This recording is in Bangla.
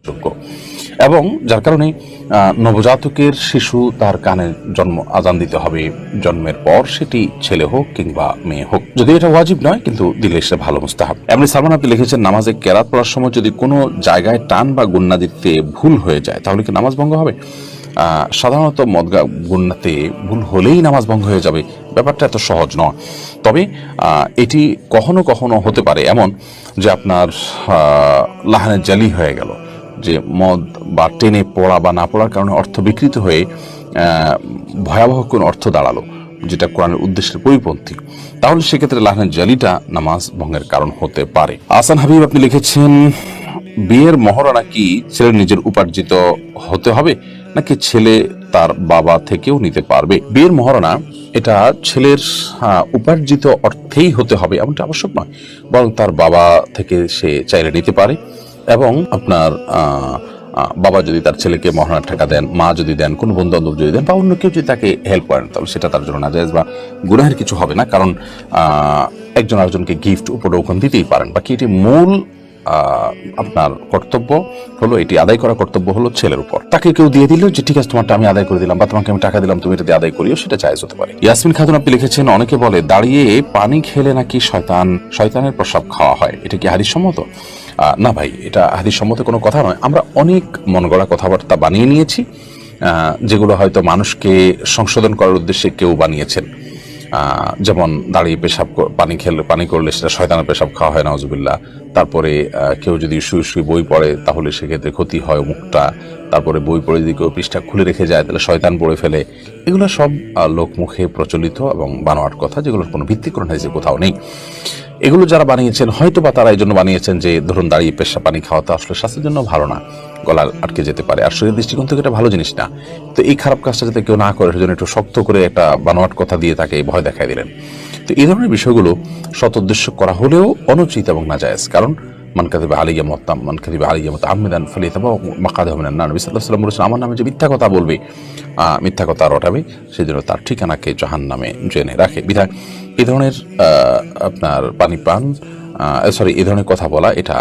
যোগ্য এবং যার কারণে নবজাতকের শিশু তার কানে আজান দিতে হবে জন্মের পর, সেটি ছেলে হোক কিংবা মেয়ে হোক। যদি এটা ওয়াজিব নয়, কিন্তু দিলে সেটা ভালো মুস্তাহাব। এমনি সালমান আপনি লিখেছেন, নামাজে কেরাত পড়ার সময় যদি কোনো জায়গায় টান বা গুন্না দিতে ভুল হয়ে যায় তাহলে কি নামাজ ভঙ্গ হবে? সাধারণত মদগা গুন্নাতে ভুল হলেই নামাজ ভঙ্গ হয়ে যাবে, ব্যাপারটা এত সহজ নয়। তবে এটি কখনো কখনো হতে পারে এমন যে আপনার লাহানের জালি হয়ে গেল, যে মদ বা টেনে পড়া বা না পড়ার কারণে অর্থ বিকৃত হয়ে ভয়াবহ কোন অর্থ দাঁড়ালো, যেটা কোরআনের উদ্দেশ্যের পরিপন্থী, তাহলে সেক্ষেত্রে লাহানের জালিটা নামাজ ভঙ্গের কারণ হতে পারে। আহসান হাবিব আপনি লিখেছেন, বিয়ের মহরানা কি ছেলের নিজের উপার্জিত হতে হবে নাকি ছেলে তার বাবা থেকেও নিতে পারবে? বিয়ের মহরানা এটা ছেলের উপার্জিত অর্থেই হতে হবে এমনটা আবশ্যক নয়, বরং তার বাবা থেকে সে চাইলে নিতে পারে। এবং আপনার বাবা যদি তার ছেলেকে মহারণার টাকা দেন, মা যদি দেন, কোনো বন্ধু বান্ধব যদি দেন, বা অন্য কেউ যদি তাকে হেল্প করেন, তাহলে সেটা তার জন্য নাজায়েজ বা গুনাহের কিছু হবে না। কারণ একজন আরেকজনকে গিফট উপঢৌকন দিতেই পারেন। বাকি এটি মূল আপনার কর্তব্য হলো, এটি আদায় করা কর্তব্য হলো ছেলের উপর। তাকে কেউ দিয়ে দিল যে ঠিক আছে তোমারটা আমি আদায় করে দিলাম, বা তোমাকে আমি টাকা দিলাম তুমি এটা দিয়ে আদায় করিও, সেটা জায়েজ হতে পারে। ইয়াসমিন খাতুন আপনি লিখেছেন, অনেকে বলে দাঁড়িয়ে পানি খেলে নাকি শয়তানের প্রসাব খাওয়া হয়, এটা কি হাদিস সম্মত? না ভাই, এটা হাদিস সম্মত কোনো কথা নয়। আমরা অনেক মন গড়া কথাবার্তা বানিয়ে নিয়েছি, যেগুলো হয়তো মানুষকে সংশোধন করার উদ্দেশ্যে কেউ বানিয়েছেন। যেমন দাঁড়িয়ে পানি করলে সেটা শয়তানের পেশাব খাওয়া হয়, নাউজুবিল্লাহ। তারপরে কেউ যদি শুয়ে বই পড়ে তাহলে সেক্ষেত্রে ক্ষতি হয় মুখটা। তারপরে বই পড়ে যদি কেউ পৃষ্ঠা খুলে রেখে যায় তাহলে শয়তান পড়ে ফেলে। এগুলো সব লোকমুখে প্রচলিত এবং বানোয়াট কথা, যেগুলোর কোনো ভিত্তি কোরআন হাদিসে কোথাও নেই। এগুলো যারা বানিয়েছেন হয়তো বা তারা এই জন্য বানিয়েছেন যে ধরুন দাঁড়িয়ে পেশা পানি খাওয়াতে আসলে স্বাস্থ্যের জন্য ভালো না, গলা আটকে যেতে পারে, আর শরীরের দৃষ্টিকোণ থেকে এটা ভালো জিনিস না। তো এই খারাপ কাজটা যাতে কেউ না করে সেজন্য একটু শক্ত করে একটা বানোয়াট কথা দিয়ে তাকে ভয় দেখাই দিলেন। তো এই ধরনের বিষয়গুলো সৎ উদ্দেশ্য করা হলেও অনুচিত এবং নাজায়েজ। কারণ মান কাযযাবা আলাইয়া মুতাআম্মিদান ফালিয়াতাবাওয়া মাকআদাহু মিনান নার। নবী সাল্লাল্লাহু আলাইহি ওয়াসাল্লাম বলেছেন, আমার নামে যে মিথ্যা কথা বলবে, মিথ্যা কথা রটাবে, সেজন্য তার ঠিকানাকে জাহান্নামে জেনে রাখে। বিধায় এই ধরনের আপনার এই ধরনের কথা বলা এটা